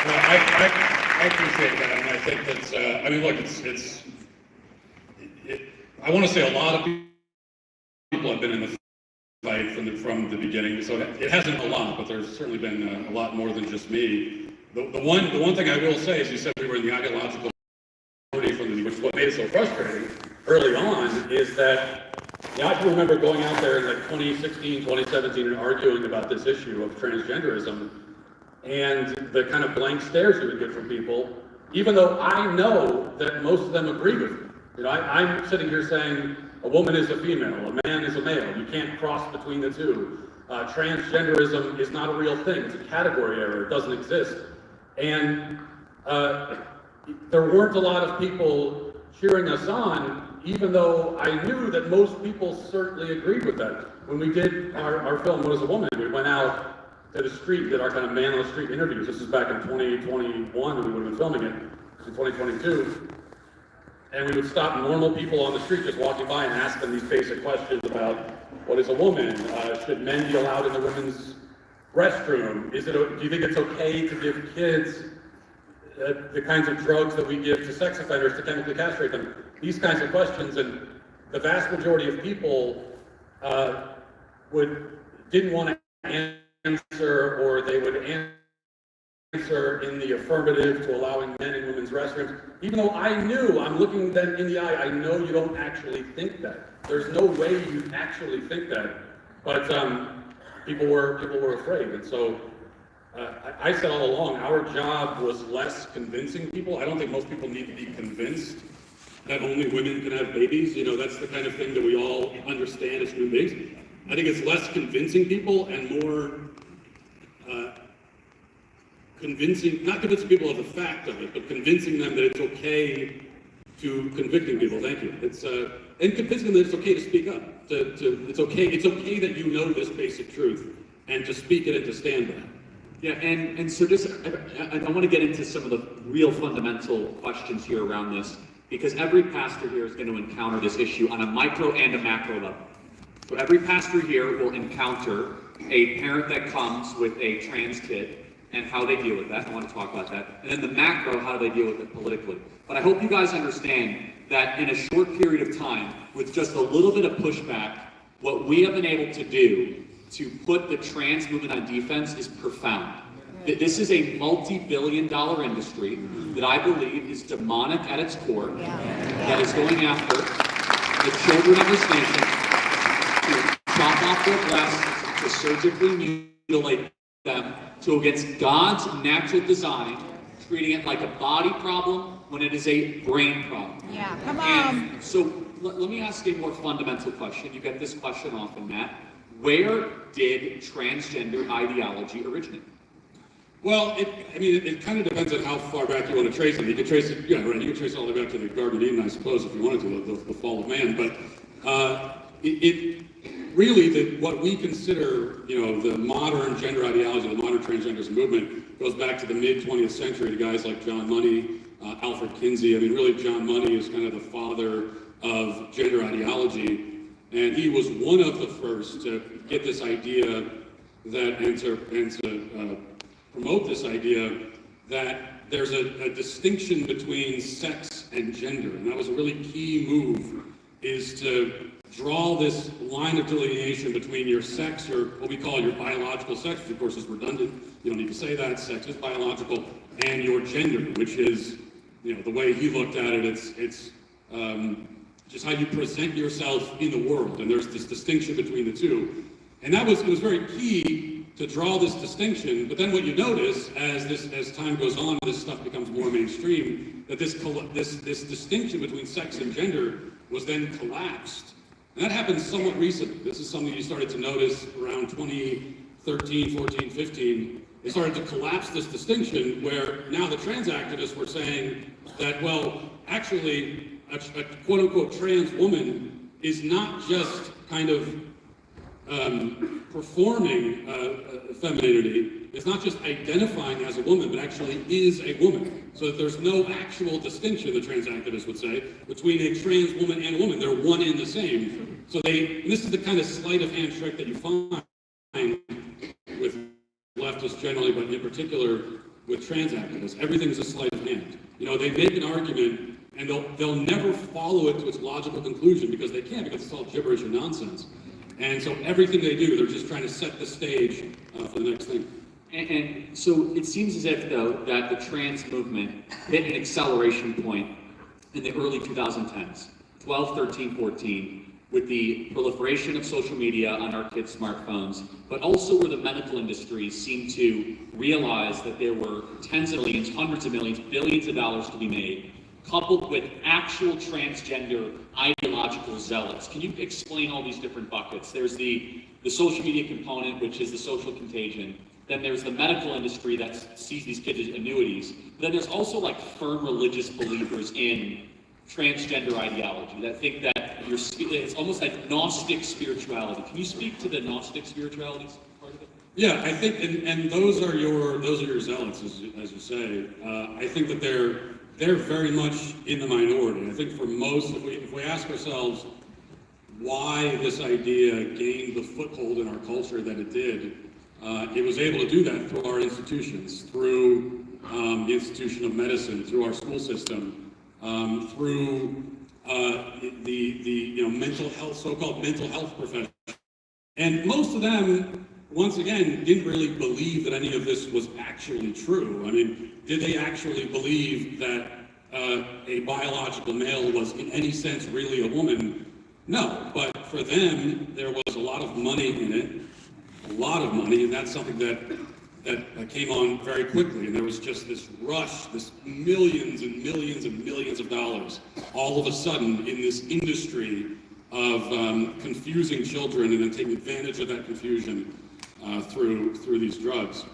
I appreciate that, and I think that's, I mean, look, I want to say a lot of people have been in the fight from the beginning, so it hasn't a lot, but there's certainly been a lot more than just me. The one thing I will say is, you said we were in the ideological minority, which is what made it so frustrating early on, is that, I can remember going out there in like 2016, 2017 and arguing about this issue of transgenderism, and the kind of blank stares you would get from people, even though I know that most of them agree with me. I'm sitting here saying a woman is a female, a man is a male. You can't cross between the two. Transgenderism is not a real thing. It's a category error. It doesn't exist. And there weren't a lot of people cheering us on, even though I knew that most people certainly agreed with that. When we did our film, What is a Woman, we went out to the street, did our kind of man on the street interviews. This is back in 2021 when we would have been filming it, in 2022. And we would stop normal people on the street just walking by and ask them these basic questions about what is a woman? Should men be allowed in the women's restroom? Do you think it's okay to give kids the kinds of drugs that we give to sex offenders to chemically castrate them? These kinds of questions, and the vast majority of people didn't want to answer, or they would answer in the affirmative to allowing men in women's restrooms, even though I knew, I'm looking them in the eye, I know you don't actually think that. There's no way you actually think that. But people were afraid, and so I said all along, our job was less convincing people. I don't think most people need to be convinced that only women can have babies. That's the kind of thing that we all understand as human beings. I think it's less convincing people and more not convincing people of the fact of it, but convincing them that it's okay to convicting people. Thank you. It's and convincing them that it's okay to speak up. It's okay that you know this basic truth, and to speak it and to stand by it. Yeah, and so just I want to get into some of the real fundamental questions here around this, because every pastor here is going to encounter this issue on a micro and a macro level. So every pastor here will encounter a parent that comes with a trans kid and how they deal with that. I want to talk about that. And then the macro, how do they deal with it politically. But I hope you guys understand that in a short period of time, with just a little bit of pushback, what we have been able to do to put the trans movement on defense is profound. This is a multi-billion-dollar industry that I believe is demonic at its core, that is going after the children of this nation to chop off their breasts, to surgically mutilate them, to against God's natural design, treating it like a body problem when it is a brain problem. Yeah, come on. And so let me ask a more fundamental question. You get this question often, Matt. Where did transgender ideology originate? Well, it kind of depends on how far back you want to trace it. You could trace it, right, you could trace it all the way back to the Garden of Eden, I suppose, if you wanted to, the fall of man. But really, what we consider, the modern gender ideology, the modern transgenderism movement, goes back to the mid-20th century to guys like John Money, Alfred Kinsey. Really, John Money is kind of the father of gender ideology. And he was one of the first to get this idea and to promote this idea that there's a distinction between sex and gender. And that was a really key move, is to draw this line of delineation between your sex, what we call your biological sex, which of course is redundant. You don't need to say that. Sex is biological, and your gender, which is, the way he looked at it, it's just how you present yourself in the world, and there's this distinction between the two. And it was very key to draw this distinction, but then what you notice as time goes on, this stuff becomes more mainstream, that this distinction between sex and gender was then collapsed. And that happened somewhat recently. This is something you started to notice around 2013, 14, 15. They started to collapse this distinction, where now the trans activists were saying that, well, actually, a quote-unquote trans woman is not just kind of performing femininity. It's not just identifying as a woman, but actually is a woman. So that there's no actual distinction, the trans activists would say, between a trans woman and a woman. They're one and the same. So and this is the kind of sleight of hand trick that you find with leftists generally, but in particular with trans activists. Everything's a sleight of hand. They make an argument and they'll never follow it to its logical conclusion because they can't, because it's all gibberish and nonsense. And so everything they do, they're just trying to set the stage for the next thing. And so it seems as if, though, that the trans movement hit an acceleration point in the early 2010s, 12, 13, 14, with the proliferation of social media on our kids' smartphones, but also where the medical industry seemed to realize that there were tens of millions, hundreds of millions, billions of dollars to be made, coupled with actual transgender ideological zealots. Can you explain all these different buckets? There's the social media component, which is the social contagion. Then there's the medical industry that sees these kids as annuities. Then there's also like firm religious believers in transgender ideology that think that it's almost like Gnostic spirituality. Can you speak to the Gnostic spirituality part of it? Yeah, I think, and those are your zealots, as you say. I think that they're very much in the minority. I think for most, if we ask ourselves why this idea gained the foothold in our culture that it did, it was able to do that through our institutions, through the institution of medicine, through our school system, through the mental health, so-called mental health professionals. And most of them, once again, didn't really believe that any of this was actually true. I mean, did they actually believe that a biological male was in any sense really a woman? No, but for them, there was a lot of money in it, a lot of money, and that's something that came on very quickly. And there was just this rush, this millions and millions and millions of dollars, all of a sudden in this industry of confusing children and then taking advantage of that confusion through these drugs.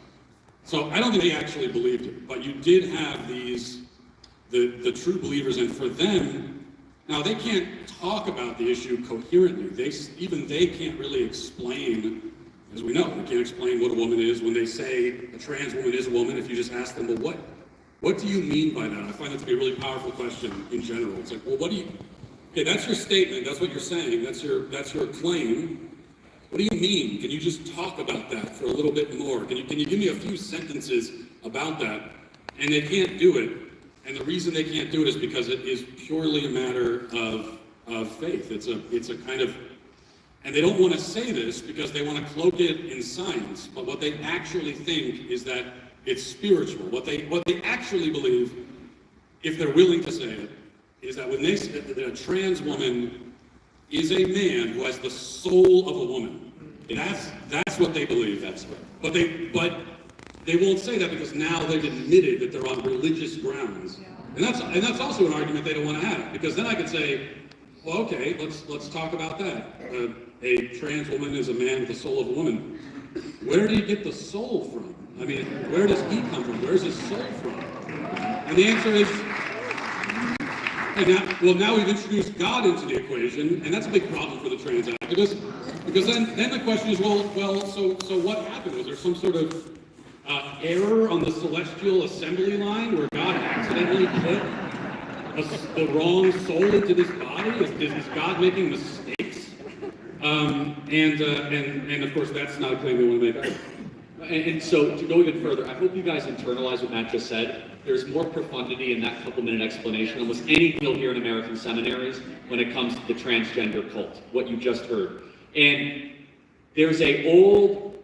So I don't think they actually believed it, but you did have the true believers, and for them, now they can't talk about the issue coherently. They can't really explain, as we know, they can't explain what a woman is. When they say a trans woman is a woman, if you just ask them, well, what do you mean by that? I find that to be a really powerful question in general. It's like, well, okay, that's your statement, that's what you're saying, that's your claim. What do you mean? Can you just talk about that for a little bit more? Can you give me a few sentences about that? And they can't do it. And the reason they can't do it is because it is purely a matter of faith. It's a kind of, and they don't want to say this because they want to cloak it in science, but what they actually think is that it's spiritual. What they actually believe, if they're willing to say it, is that when they say that a trans woman is a man who has the soul of a woman. That's what they believe. That's right. But they won't say that because now they've admitted that they're on religious grounds. And that's also an argument they don't want to have, because then I could say, well, okay, let's talk about that. A trans woman is a man with the soul of a woman. Where do you get the soul from? I mean, where does he come from? Where's his soul from? And the answer is, now we've introduced God into the equation, and that's a big problem for the trans activists, because then the question is, so what happened? Was there some sort of error on the celestial assembly line where God accidentally put the wrong soul into this body? Is God making mistakes? And of course, that's not a claim we want to make. And so, to go even further, I hope you guys internalize what Matt just said. There's more profundity in that couple-minute explanation, almost anything you'll hear in American seminaries when it comes to the transgender cult, what you just heard. And there's an old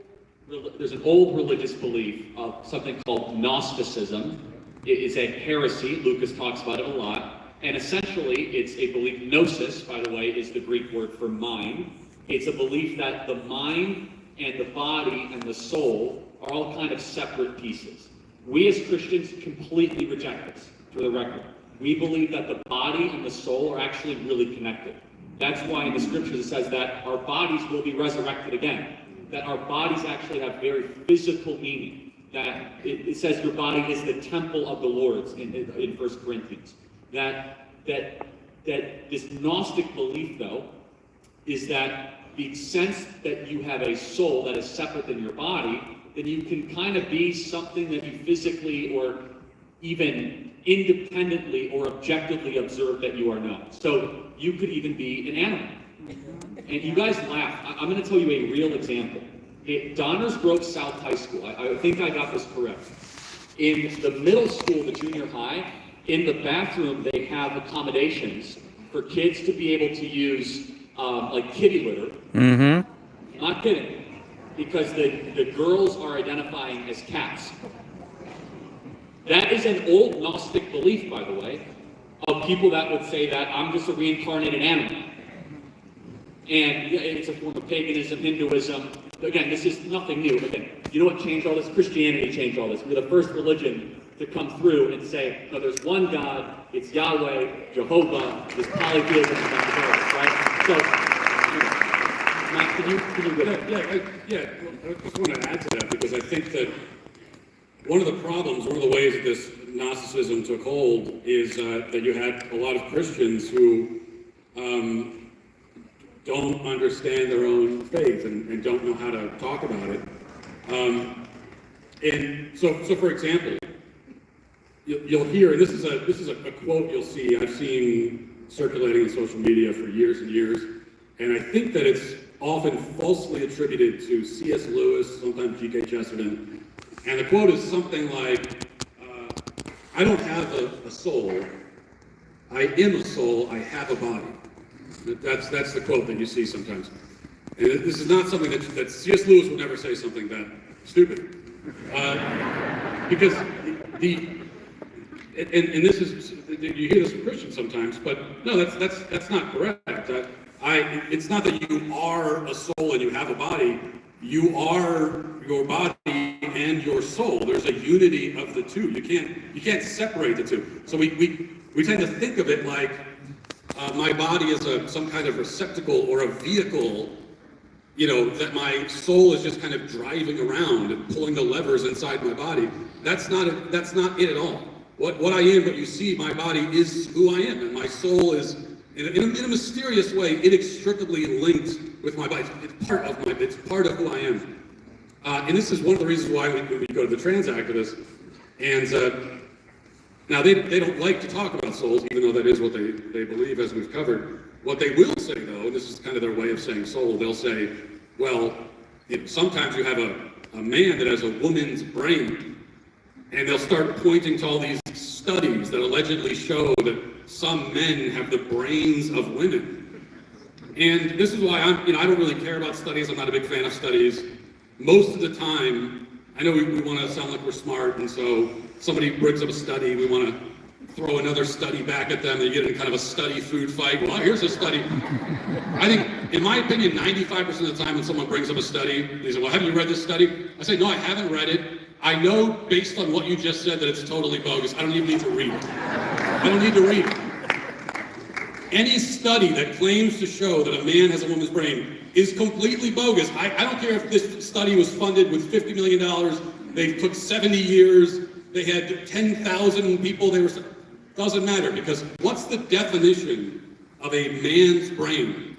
religious belief of something called Gnosticism. It is a heresy. Lucas talks about it a lot. And essentially, it's a belief, gnosis, by the way, is the Greek word for mind. It's a belief that the mind and the body and the soul are all kind of separate pieces. We as Christians completely reject this, for the record. We believe that the body and the soul are actually really connected. That's why in the scriptures it says that our bodies will be resurrected again, that our bodies actually have very physical meaning, that it says your body is the temple of the Lord's in 1 Corinthians. That this Gnostic belief, though, is that the sense that you have a soul that is separate than your body, then you can kind of be something that you physically or even independently or objectively observe that you are not. So you could even be an animal. And you guys laugh. I'm going to tell you a real example. At Donners Grove South High School, I think I got this correct. In the middle school, the junior high, in the bathroom, they have accommodations for kids to be able to use like kitty litter. Mm-hmm. Not kidding, because the girls are identifying as cats. That is an old Gnostic belief, by the way, of people that would say that I'm just a reincarnated animal. And it's a form of paganism, Hinduism. Again, this is nothing new. Again, you know what changed all this? Christianity changed all this. We're the first religion to come through and say, no, there's one God, it's Yahweh, Jehovah, there's polytheism, right? So, Matt, can you go ahead? Yeah, I just want to add to that because I think that one of the problems, one of the ways that this Gnosticism took hold is that you had a lot of Christians who don't understand their own faith and don't know how to talk about it. And so for example, you'll hear, and this is a quote you'll see, I've seen circulating in social media for years and years, and I think that it's often falsely attributed to C.S. Lewis, sometimes G.K. Chesterton, and the quote is something like, I don't have a soul, I am a soul, I have a body. That's the quote that you see sometimes. And this is not something that C.S. Lewis would never say something that stupid. Because and this is, you hear this from Christians sometimes, but no, that's not correct. It's not that you are a soul and you have a body. You are your body and your soul. There's a unity of the two. You can't separate the two. So we tend to think of it like my body is some kind of receptacle or a vehicle, that my soul is just kind of driving around and pulling the levers inside my body. That's not it at all. What I am, what you see, my body is who I am, and my soul is, in a mysterious way, inextricably linked with my body. It's part of who I am. And this is one of the reasons why we go to the trans activists, and now they don't like to talk about souls, even though that is what they believe, as we've covered. What they will say, though, and this is kind of their way of saying soul, they'll say, well, sometimes you have a man that has a woman's brain, and they'll start pointing to all these studies that allegedly show that some men have the brains of women. And this is why I don't really care about studies. I'm not a big fan of studies. Most of the time, I know we want to sound like we're smart, and so somebody brings up a study, we want to throw another study back at them, and you get in kind of a study food fight. Well, here's a study. I think, in my opinion, 95% of the time when someone brings up a study, they say, well, have you read this study? I say, no, I haven't read it. I know based on what you just said that it's totally bogus. I don't even need to read it. I don't need to read it. Any study that claims to show that a man has a woman's brain is completely bogus. I don't care if this study was funded with $50 million, they took 70 years, they had 10,000 people, doesn't matter, because what's the definition of a man's brain?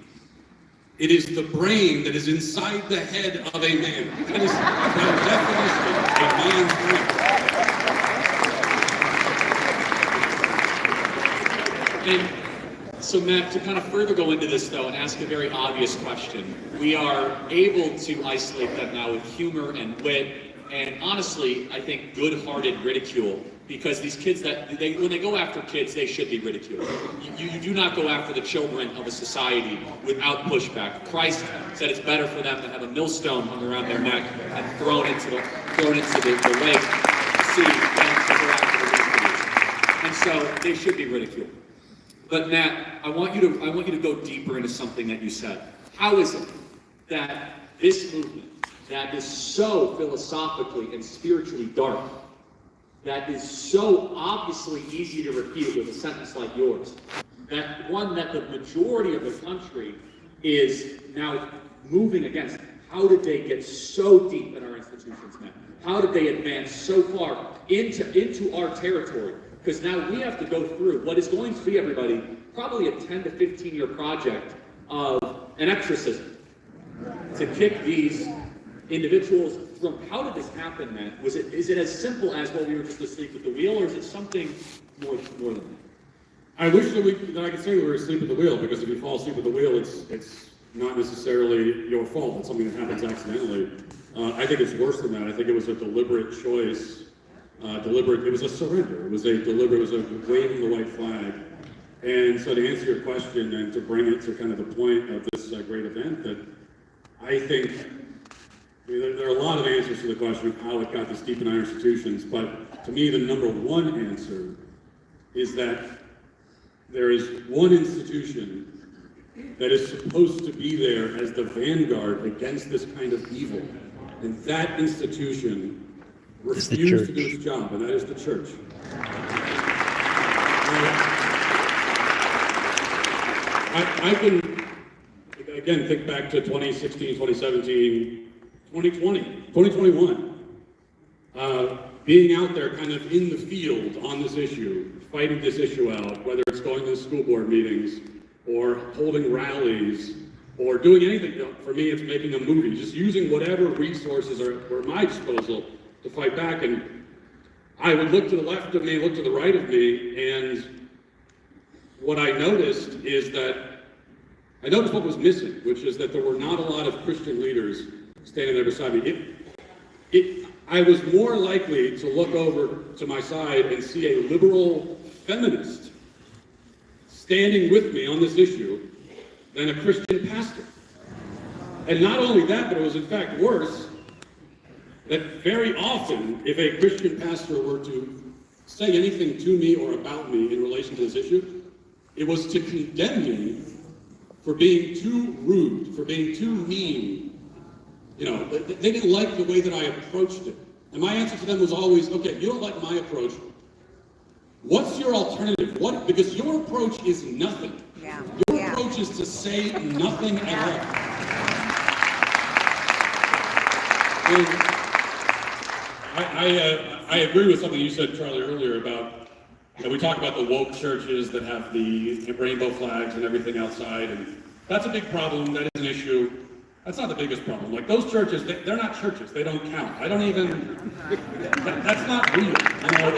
It is the brain that is inside the head of a man. That is the definition of a man's brain. And so, Matt, to kind of further go into this, though, and ask a very obvious question, we are able to isolate them now with humor and wit, and honestly, I think good-hearted ridicule, because these kids, when they go after kids, they should be ridiculed. You do not go after the children of a society without pushback. Christ said it's better for them to have a millstone hung around their neck and thrown into the lake, sea, than to go after the and so they should be ridiculed. But Matt, I want you to go deeper into something that you said. How is it that this movement, that is so philosophically and spiritually dark, that is so obviously easy to repeat with a sentence like yours, that the majority of the country is now moving against? How did they get so deep in our institutions, man? How did they advance so far into our territory? Because now we have to go through what is going to be, everybody, probably a 10 to 15 year project of an exorcism to kick these individuals from. How did this happen, man? Is it as simple as, well, we were just asleep at the wheel, or is it something more than that? I wish that I could say we were asleep at the wheel, because if you fall asleep at the wheel, it's not necessarily your fault. It's something that happens accidentally. I think it's worse than that. I think it was a deliberate choice deliberate. It was a surrender. It was a waving the white flag. And so to answer your question and to bring it to kind of the point of this great event, that I think there are a lot of answers to the question of how it got this deep in our institutions, but to me the number one answer is that there is one institution that is supposed to be there as the vanguard against this kind of evil, and that institution refused to do its job, and that is the church. I can, again, think back to 2016, 2017, 2020, 2021. Being out there kind of in the field on this issue, fighting this issue out, whether it's going to school board meetings or holding rallies or doing anything. For me, it's making a movie, just using whatever resources are at my disposal to fight back. And I would look to the left of me, look to the right of me, and what I noticed is that I noticed what was missing, which is that there were not a lot of Christian leaders standing there beside me. I was more likely to look over to my side and see a liberal feminist standing with me on this issue than a Christian pastor. And not only that, but it was in fact worse, that very often, if a Christian pastor were to say anything to me or about me in relation to this issue, it was to condemn me for being too rude, for being too mean. You know, they didn't like the way that I approached it. And my answer to them was always, okay, you don't like my approach. What's your alternative? Because your approach is nothing. Yeah. Your approach is to say nothing at all. And I agree with something you said, Charlie, earlier about, we talk about the woke churches that have the rainbow flags and everything outside, and that's a big problem. That is an issue. That's not the biggest problem. Like those churches, they're not churches. They don't count. I don't even. That's not real. You know,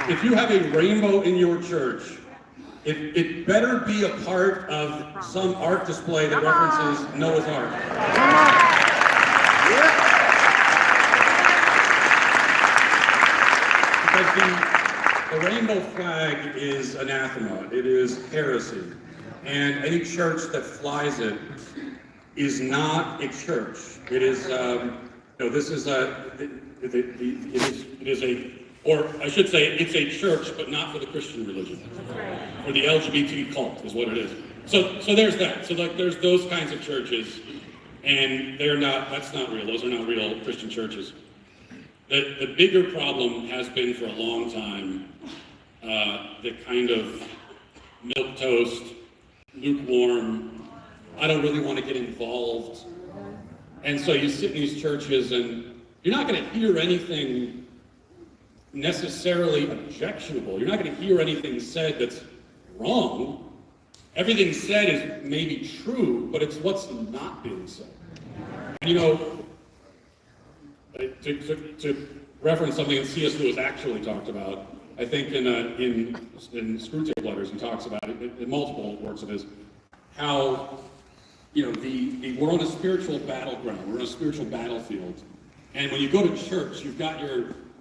if you have a rainbow in your church, it better be a part of some art display that references Noah's Ark. Because the rainbow flag is anathema. It is heresy. And any church that flies it is not a church. It is, this is or I should say, it's a church, but not for the Christian religion. Or the LGBT cult is what it is. So there's that. So like, there's those kinds of churches, and that's not real. Those are not real Christian churches. The bigger problem has been for a long time, the kind of milquetoast, lukewarm, I don't really want to get involved. And so you sit in these churches and you're not going to hear anything necessarily objectionable. You're not going to hear anything said that's wrong. Everything said is maybe true, but it's what's not being said. And to reference something that C.S. Lewis actually talked about, I think in Screwtape Letters, he talks about it in multiple works of his, how we're on a spiritual battleground, we're on a spiritual battlefield, and when you go to church, you've got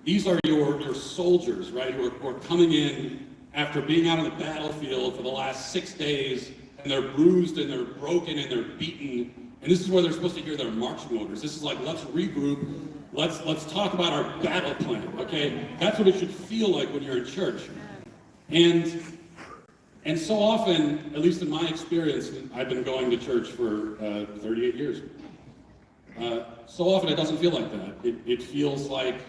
these are your soldiers, right, who are coming in after being out on the battlefield for the last 6 days, and they're bruised and they're broken and they're beaten, and this is where they're supposed to hear their marching orders. This is like, let's regroup. Let's talk about our battle plan, okay? That's what it should feel like when you're in church. And so often, at least in my experience, I've been going to church for 38 years. So often it doesn't feel like that. It feels like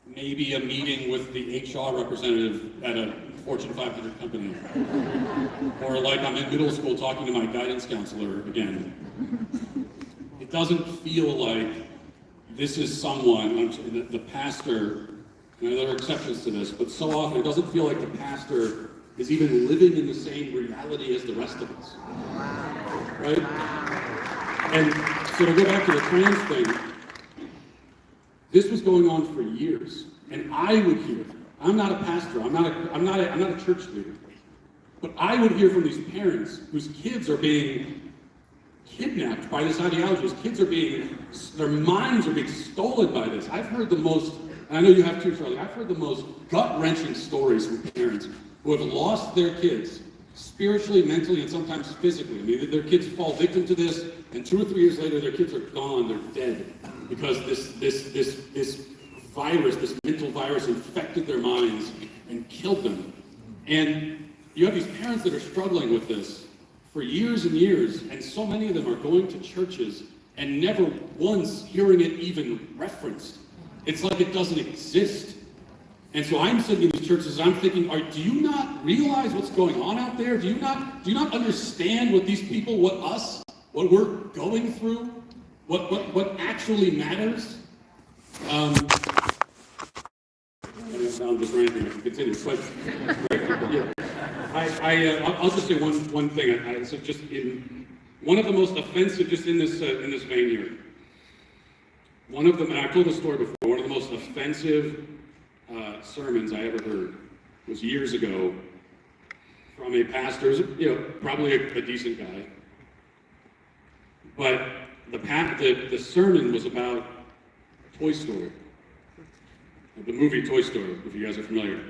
maybe a meeting with the HR representative at a Fortune 500 company. Or like I'm in middle school talking to my guidance counselor again. It doesn't feel like this is someone, the pastor, and there are exceptions to this, but so often it doesn't feel like the pastor is even living in the same reality as the rest of us. Right? And so to go back to the trans thing, this was going on for years, and I would hear, I'm not a pastor, I'm not a church leader, but I would hear from these parents whose kids are being kidnapped by this ideology. These kids are their minds are being stolen by this. I've heard the most, and I know you have too, Charlie, I've heard the most gut-wrenching stories from parents who have lost their kids, spiritually, mentally, and sometimes physically. I mean, their kids fall victim to this, and 2 or 3 years later, their kids are gone, they're dead, because this virus, this mental virus infected their minds and killed them. And you have these parents that are struggling with this for years and years, and so many of them are going to churches and never once hearing it even referenced. It's like it doesn't exist. And so I'm sitting in these churches and I'm thinking, do you not realize what's going on out there? Do you not understand what these people, what we're going through? What actually matters? Now I'm just ranting, I can continue. But yeah, I'll just say one thing. So just in one of the most offensive, just in this vein here, one of them, and I've told this story before, one of the most offensive sermons I ever heard was years ago from a pastor, probably a decent guy, but the sermon was about Toy Story, the movie Toy Story, if you guys are familiar.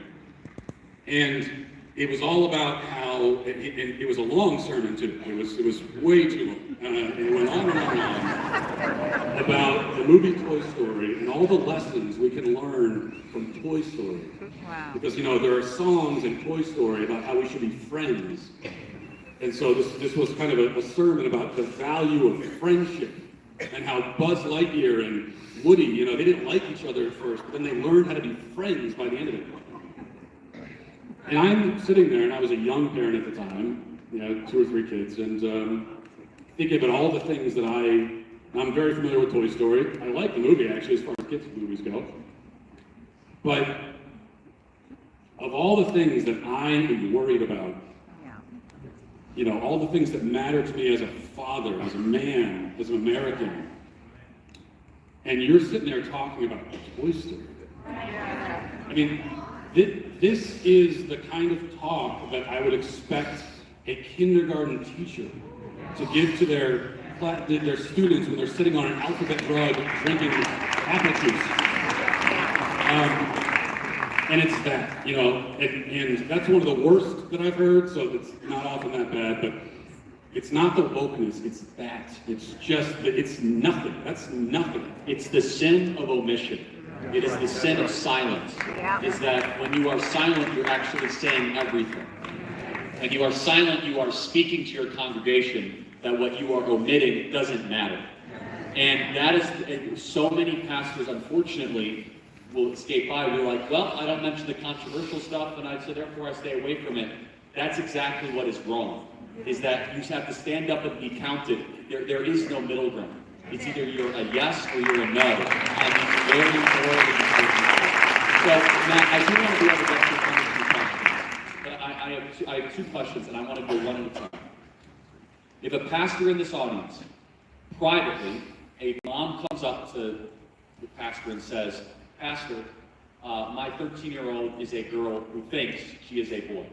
And it was all about how, it was a long sermon too, it was way too long. It went on and on and on about the movie Toy Story and all the lessons we can learn from Toy Story. Wow. Because there are songs in Toy Story about how we should be friends. And so this was kind of a sermon about the value of friendship and how Buzz Lightyear and Woody, they didn't like each other at first, but then they learned how to be friends by the end of it. And I'm sitting there, and I was a young parent at the time, 2 or 3 kids, and thinking about all the things that I'm very familiar with Toy Story. I like the movie, actually, as far as kids' movies go. But of all the things that I am worried about, all the things that matter to me as a father, as a man, as an American, and you're sitting there talking about Toy Story. I mean, this is the kind of talk that I would expect a kindergarten teacher to give to their students when they're sitting on an alphabet rug drinking apple juice. And it's that, and that's one of the worst that I've heard, so it's not often that bad, but it's not the wokeness, it's that. It's just, it's nothing. That's nothing. It's the sin of omission. It is the sin of silence. Yeah. Is that when you are silent, you're actually saying everything. When you are silent, you are speaking to your congregation that what you are omitting doesn't matter. And that is, so many pastors, unfortunately, will escape by. We're like, well, I don't mention the controversial stuff, and so therefore I stay away from it. That's exactly what is wrong, is that you have to stand up and be counted. There is no middle ground. It's either you're a yes or you're a no. And it's very important. So, Matt, I do want to be able to get through questions, but I have 2 questions, and I want to go one at a time. If a pastor in this audience, privately, a mom comes up to the pastor and says, Pastor, my 13-year-old is a girl who thinks she is a boy.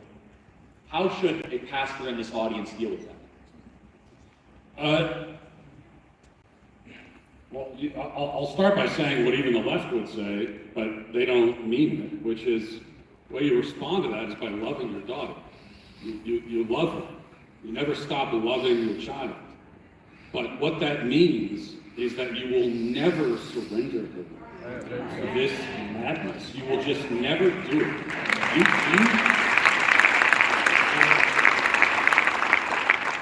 How should a pastor in this audience deal with that? Well, I'll start by saying what even the left would say, but they don't mean it, which is, the way you respond to that is by loving your daughter. You love her. You never stop loving your child. But what that means is that you will never surrender her to this madness. You will just never do it.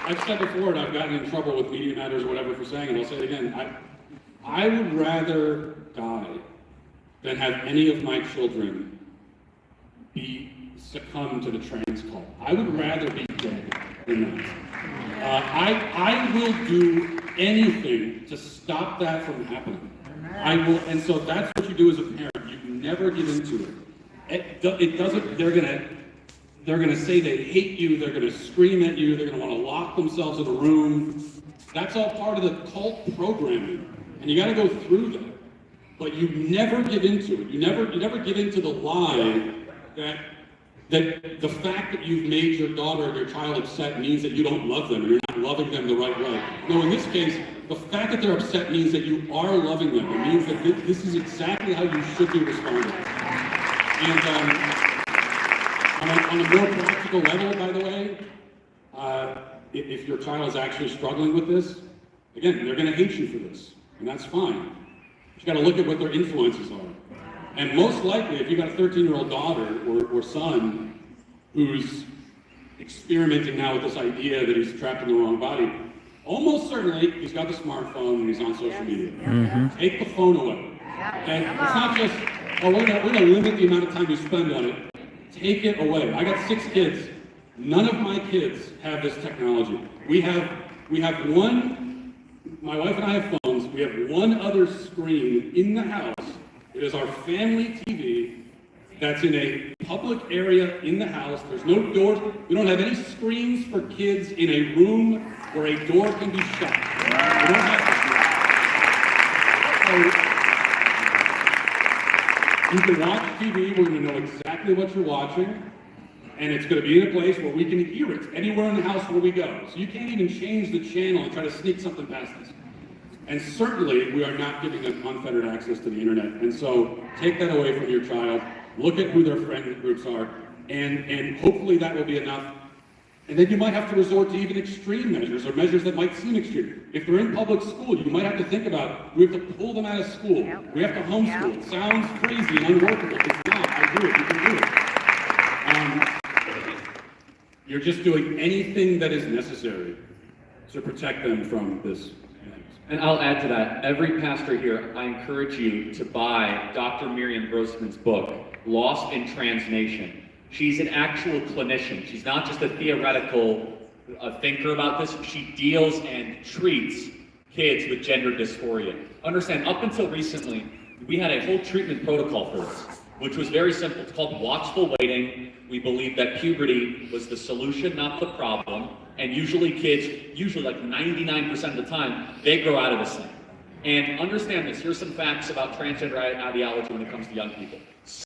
I've said before, and I've gotten in trouble with Media Matters or whatever for saying it, I'll say it again. I would rather die than have any of my children succumb to the trans cult. I would rather be dead than that. I will do anything to stop that from happening. I will, and so that's what you do as a parent. You never give into it. It doesn't. They're gonna say they hate you. They're gonna scream at you. They're gonna want to lock themselves in a room. That's all part of the cult programming, and you got to go through that. But you never give into it. You never give into the lie that the fact that you've made your daughter or your child upset means that you don't love them, or you're not loving them the right way. No, in this case, the fact that they're upset means that you are loving them. It means that this is exactly how you should be responding. And on a more practical level, by the way, if your child is actually struggling with this, again, they're going to hate you for this, and that's fine. You got to look at what their influences are. And most likely, if you've got a 13-year-old daughter or son who's experimenting now with this idea that he's trapped in the wrong body, almost certainly he's got the smartphone and he's on social media. Mm-hmm. Take the phone away. Okay? It's not just, oh, we're gonna limit the amount of time you spend on it. Take it away. I got 6 kids. None of my kids have this technology. We have one, my wife and I have phones, we have one other screen in the house. It is our family TV that's in a public area in the house. There's no doors. We don't have any screens for kids in a room where a door can be shut. We don't have so you can watch TV, we're going to know exactly what you're watching, and it's going to be in a place where we can hear it anywhere in the house where we go. So you can't even change the channel and try to sneak something past us. And certainly, we are not giving them unfettered access to the internet. And so, take that away from your child, look at who their friend groups are, and hopefully that will be enough. And then you might have to resort to even extreme measures, or measures that might seem extreme. If they're in public school, you might have to think about, we have to pull them out of school. We have to homeschool. It sounds crazy and unworkable. It's not. I do it. You can do it. You're just doing anything that is necessary to protect them from this. And I'll add to that, every pastor here, I encourage you to buy Dr. Miriam Grossman's book, Lost in Transnation. She's an actual clinician. She's not just a theoretical thinker about this. She deals and treats kids with gender dysphoria. Understand, up until recently, we had a whole treatment protocol for this, which was very simple. It's called watchful waiting. We believed that puberty was the solution, not the problem. And usually kids, like 99% of the time, they grow out of this thing. And understand this, here's some facts about transgender ideology when it comes to young people.